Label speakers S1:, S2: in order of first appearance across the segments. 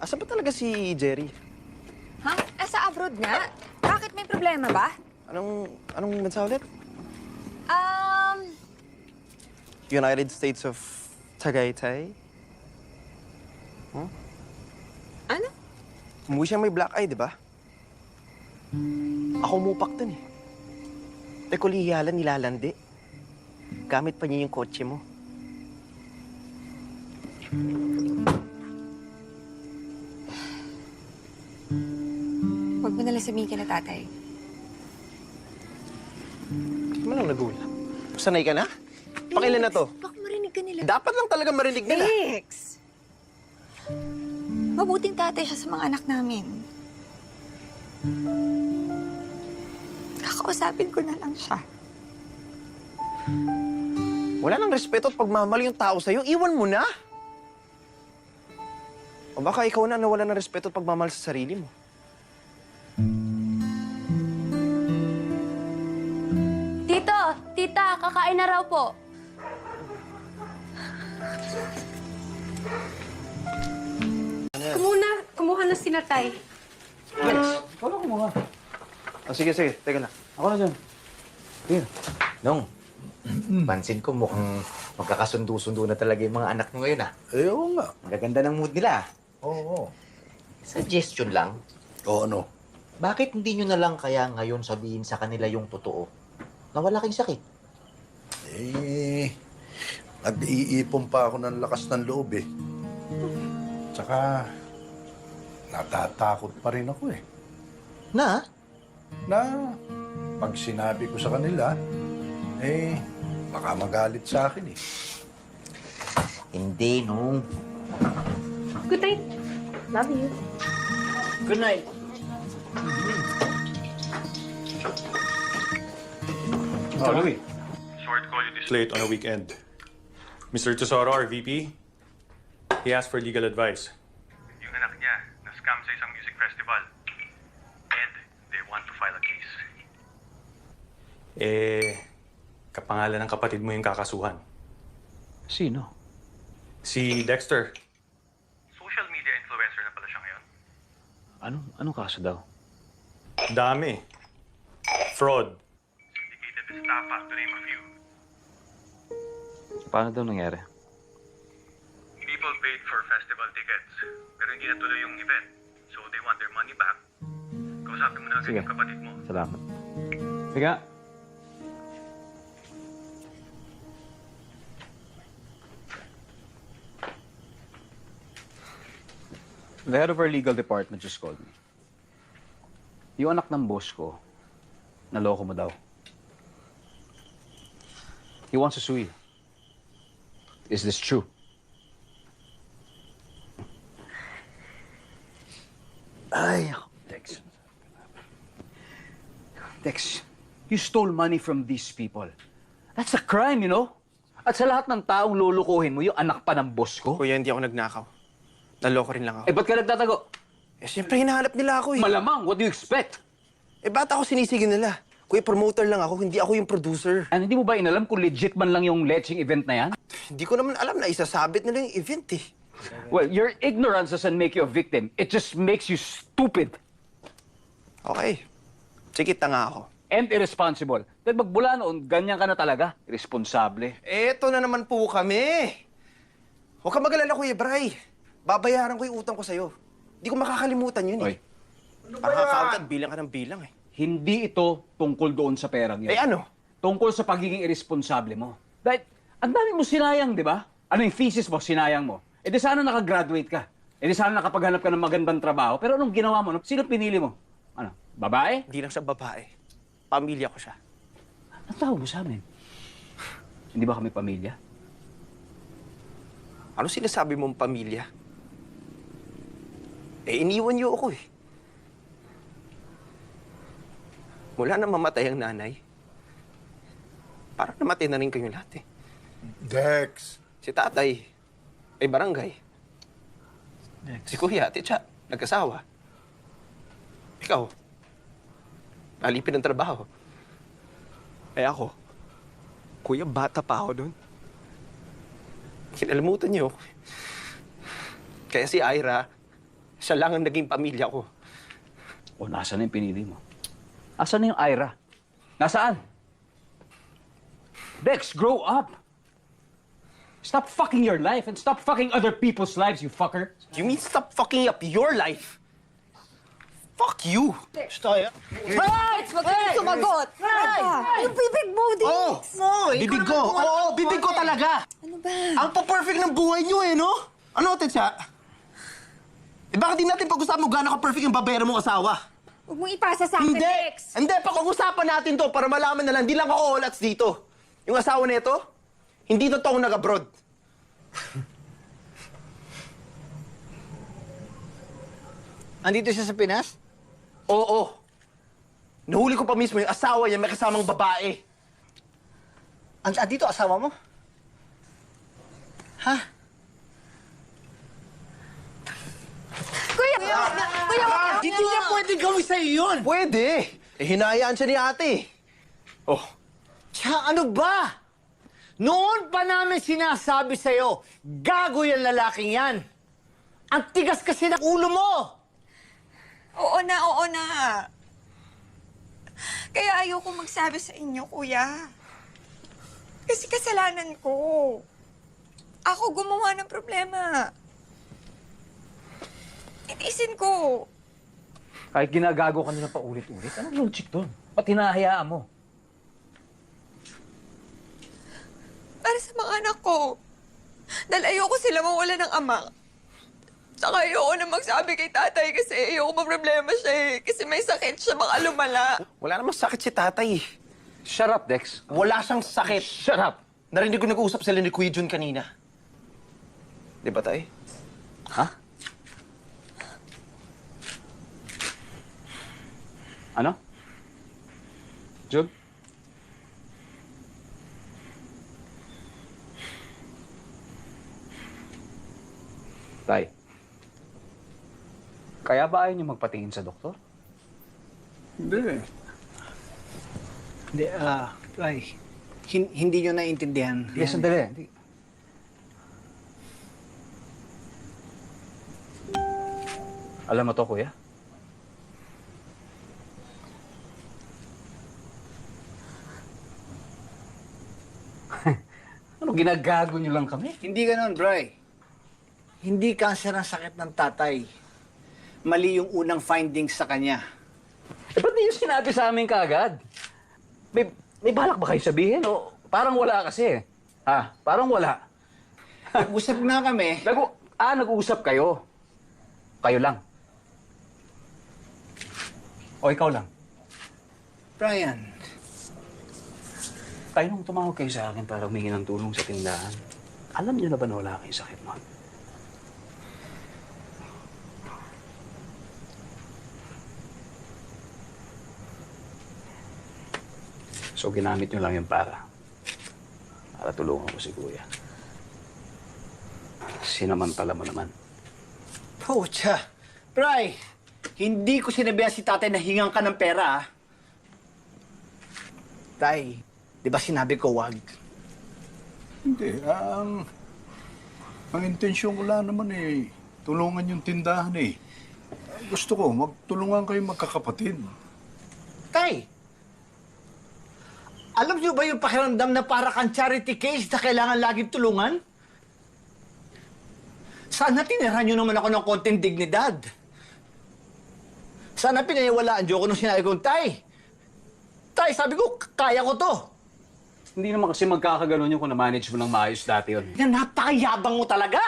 S1: Asan ba talaga si Jerry?
S2: Ha? Sa abroad nga? Bakit may problema ba?
S1: Anong bansa ulit?
S2: Um,
S1: United States of Tagaytay?
S2: ano?
S1: Umuwi siyang may black eye, di ba? Ako umupak dun eh. Teko, lihiyalan, nilalandi. Gamit pa niya yung kotse mo.
S2: Huwag mo nalang sabihin kay na tatay.
S1: Hindi mo lang nagulat. Sanay ka na? Pakilan na to.
S2: Baka marinig ka nila.
S1: Dapat lang talaga marinig nila.
S2: Felix! Mabuting tatay siya sa mga anak namin. Kakausapin ko na lang siya.
S1: Wala nang respeto at pagmamahal yung tao sa'yo. Iwan mo na. O baka ikaw na nawala ng respeto at pagmamahal sa sarili mo.
S3: Tito! Tita! Kakain na raw po.
S4: Kumuha na si Natay.
S5: Ikaw lang kumuha.
S1: Sige. Teka lang.
S5: Ako na dyan. Here.
S6: Nong, pansin ko mukhang magkakasundo-sundo na talaga yung mga anak mo ngayon, ah.
S5: Eh, oo nga.
S6: Magaganda ng mood nila.
S5: Oo.
S6: Suggestion lang,
S5: Oo, ano?
S6: bakit hindi nyo na lang kaya ngayon sabihin sa kanila yung totoo na wala kayong sakit?
S5: Eh, nag-iipon pa ako ng lakas ng loob eh. Tsaka, natatakot pa rin ako eh.
S6: Na?
S5: Na, pag sinabi ko sa kanila, eh, baka magalit sa akin eh.
S6: Hindi, Nong.
S4: Good night. Love you.
S6: Good night.
S7: Oh, Louis. Sorry to call you this late on a weekend. Mr. Tesoro, our VP, he asked for legal advice.
S8: Yung anak niya, na-scam sa isang music festival. And they want to file a case.
S7: Kapangalan ng kapatid mo yung kakasuhan.
S5: Sino?
S7: Si Dexter.
S8: Social media influencer na pala siya ngayon.
S5: Anong kaso daw?
S7: Dami. Fraud.
S8: Syndicated estafa, to name a few.
S5: Paano daw nangyari?
S8: People paid for festival tickets, pero hindi natuloy yung event. So they want their money back. Kausapin mo na agad
S5: Sige.
S8: yung kapatid mo.
S5: Salamat. Sige. The head of our legal department just called me. Yung anak ng boss ko, naloko mo daw. He wants to sue you. Is this true? Ay, Dex. Dex, you stole money from these people. That's a crime, you know? At sa lahat ng taong lulukuhin mo, yung anak pa ng boss ko.
S1: Kuya, hindi ako nagnakaw. Naloko rin lang ako.
S5: Eh, ba't ka nagtatago?
S1: Siyempre, hinahanap nila ako eh.
S5: Malamang, what do you expect?
S1: Ba't ako sinisigi nila? Kuya, promoter lang ako, hindi ako yung producer.
S5: And hindi mo ba inalam kung legit man lang yung leching event na yan?
S1: Hindi ko naman alam na isasabit nila yung event eh.
S5: Well, your ignorance doesn't make you a victim. It just makes you stupid
S1: Okay. Sige, tanga ako.
S5: and irresponsible. Dahil magbula noon, ganyan ka na talaga. Irresponsable.
S1: Eto na naman po kami. Huwag ka mag-alala, Kuya Bray. Babayaran ko yung utang ko sa'yo. Hindi ko makakalimutan yun eh.
S5: Oy,
S1: Parang accountant, bilang ka ng bilang eh.
S5: hindi ito tungkol doon sa perang yun.
S1: Ano?
S5: Tungkol sa pagiging irresponsable mo. Dahil, ang dami mo sinayang, di ba? Ano yung thesis mo, sinayang mo? E di sana nakagraduate ka. E di sana nakapaghanap ka ng magandang trabaho. Pero anong ginawa mo? Sino pinili mo? Ano? Babae?
S1: Hindi lang siya babae. Pamilya ko siya.
S5: Ang tawag mo sa amin? Hindi ba kami pamilya?
S1: Ano sinasabi mong pamilya? Iniwan niyo ako eh. Mula na mamatay ang nanay, parang namatay na rin kayong lahat eh.
S5: Dex!
S1: Si tatay, ay barangay. Si kuya, titsa, nagkasawa. Ikaw, nalipin ng trabaho. Ay ako, kuya, bata pa ako doon. Kinalimutan niyo ako. Kaya si Ira, Siya lang ang naging pamilya ko.
S5: O, nasaan na yung pinili mo? Asan na yung Ira? Nasaan? Dex, grow up! Stop fucking your life and stop fucking other people's lives, you fucker!
S1: You mean stop fucking up your life? Fuck you!
S2: Huwag ka na sumagot! Yung bibig mo, Dex!
S1: Bibig ko! Oo, bibig ko talaga!
S2: Ano ba?
S1: Ang pa-perfect ng buhay niyo no? Ano, Tetsa? Bakit di natin pag-usapan mo gano'n ka-perfect yung babaero mong asawa?
S2: Huwag mong ipasa sa akin,
S1: Hindi!
S2: Dex!
S1: Hindi, pag-usapan natin to para malaman na lang, di lang ako olats dito. Yung asawa nito, hindi totoong nag-abroad.
S9: Andito siya sa Pinas?
S1: Oo. Nahuli ko pa mismo yung asawa niya may kasamang babae.
S9: Andito asawa mo? Ha?
S2: Kuya,
S9: Hindi niya pwedeng gawin sa'yo yun!
S1: Pwede. Hinayaan siya ni ate. Oh,
S9: Tsaka ano ba? Noon pa namin sinasabi sa'yo, gago yung lalaking yan. Ang tigas kasi ng ulo mo!
S2: Oo na. Kaya ayoko magsabi sa inyo, kuya. Kasi kasalanan ko. Ako gumawa ng problema. Itiisin ko.
S5: Kahit ginagago ka nila pa ulit-ulit, anong logic doon? Ba't hinahayaan mo?
S2: Para sa mga anak ko. Dahil ayoko sila mawala ng ama. Saka ayoko na magsabi kay tatay kasi ayoko maproblema siya eh. Kasi may sakit siya, baka lumala.
S1: wala namang sakit si tatay.
S5: Shut up, Dex.
S1: Wala siyang sakit.
S5: Shut up!
S1: Narinig ko nag-uusap sila ni Kuya Jun kanina. Di ba, tay?
S5: Ha? Ano? Jug? Tay, kaya ba ayaw niyo magpatingin sa doktor?
S9: Hindi, Ray. Hindi nyo naiintindihan.
S5: Yes, sandali. Hindi. Alam mo to, kuya? Ano, ginagago niyo lang kami?
S9: Hindi ganon, Bray. Hindi cancer ang sakit ng tatay. Mali yung unang findings sa kanya.
S5: Eh, ba't niyo sinabi sa amin kaagad? May balak ba kayo sabihin? O parang wala kasi. Ha? Parang wala.
S9: Nag-usap na kami.
S5: Nag-uusap kayo. Kayo lang. O ikaw lang.
S9: Brian,
S5: Tayo nung tumawag kayo sa akin para humingi ng tulong sa tindahan. Alam niyo na ba na wala kayong sakit noon? So, ginamit niyo lang yun para tulungan ko si Kuya. Sinamantala mo naman.
S9: Pucha. Bray, hindi ko sinabihan si tatay na hingang ka ng pera, ah. Tay, di ba sinabi ko wag?
S10: Hindi. Ang intensyon ko lang naman tulungan yung tindahan eh. Gusto ko, magtulungan kayo magkakapatid.
S9: Tay, alam niyo ba yung pakiramdam na para kang charity case na kailangan laging tulungan? Sana tinira niyo naman ako ng konting dignidad. Sana pinaniwalaan niyo ako nung sinabi kong, Tay, sabi ko, kaya ko to.
S5: Hindi naman kasi magkakaganon yung kung na-manage mo ng maayos dati yun.
S9: Na napakayabang mo talaga!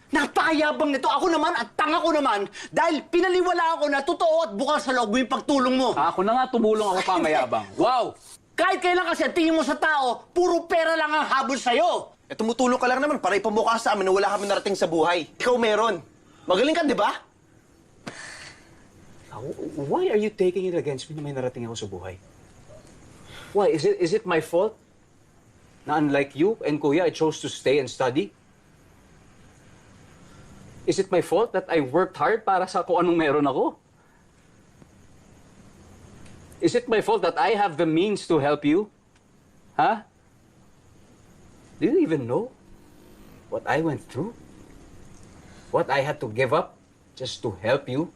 S9: Napakayabang nito. Ako naman at tanga ko naman dahil pinaliwala ako na totoo at bukas sa loob mo yung pagtulong mo.
S5: Ako na nga tumulong ako pa mayabang. Wow!
S9: Kahit kailan kasi tingin mo sa tao, puro pera lang ang habol sa'yo.
S1: Eh, tumutulong ka lang naman para ipamukha sa amin na wala kami narating sa buhay. Ikaw meron. Magaling ka, di ba?
S5: Why are you taking it against me na may narating ako sa buhay? Why? Is it my fault? Na unlike you and Kuya, I chose to stay and study? Is it my fault that I worked hard para sa kung anong meron ako? Is it my fault that I have the means to help you? Huh? Do you even know what I went through? What I had to give up just to help you?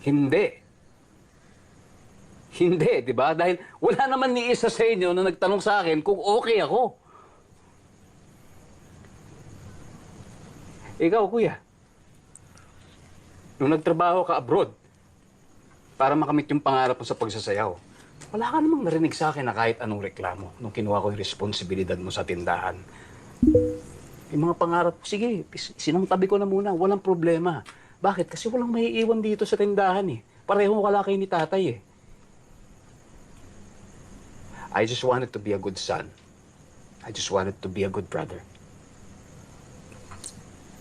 S5: Hindi. Hindi, di ba? Dahil wala naman ni isa sa inyo na nagtanong sa akin kung okay ako. Ikaw, kuya, nung nagtrabaho ka abroad para makamit yung pangarap mo sa pagsasayaw, wala ka namang narinig sa akin na kahit anong reklamo nung kinuha ko yung responsibilidad mo sa tindahan. Yung mga pangarap ko, sige, sinangtabi ko na muna, walang problema. Bakit? Kasi walang maiiwan dito sa tindahan eh. Pareho wala kayo ni tatay eh. I just wanted to be a good son. I just wanted to be a good brother.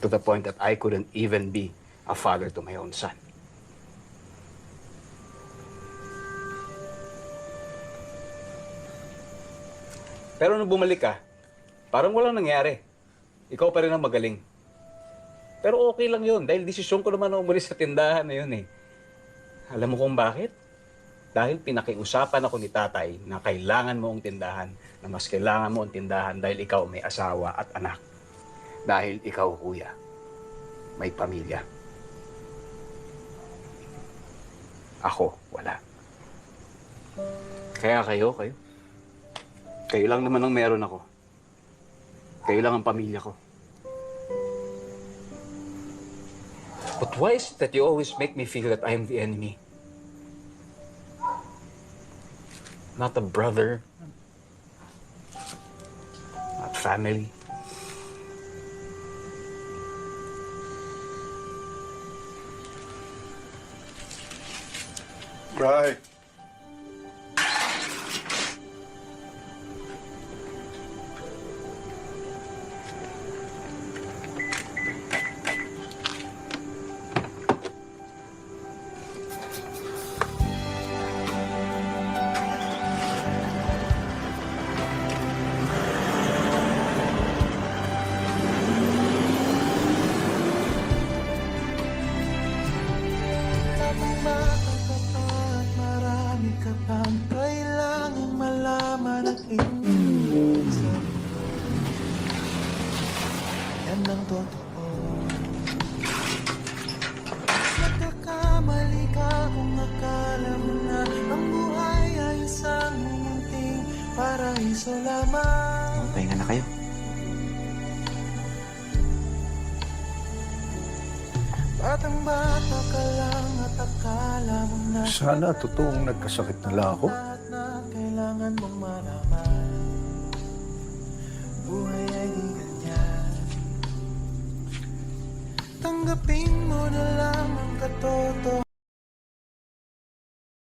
S5: To the point that I couldn't even be a father to my own son. Pero nung bumalik ka, parang walang nangyari. Ikaw pa rin ang magaling. Pero okay lang yun, dahil desisyon ko naman na umalis sa tindahan na yun eh. Alam mo kung bakit? Dahil pinakiusapan ako ni tatay na kailangan mo ang tindahan, na mas kailangan mo ang tindahan dahil ikaw may asawa at anak. Dahil ikaw, kuya, may pamilya. Ako, wala. Kaya kayo. Kayo lang naman ang meron ako. Kayo lang ang pamilya ko. But why is it that you always make me feel that I am the enemy? Not a brother. Not family.
S10: Right.
S6: Pahinga na kayo.
S10: Sana totoong nagkasakit na lang ako.
S11: Tanggapin mo na lang ang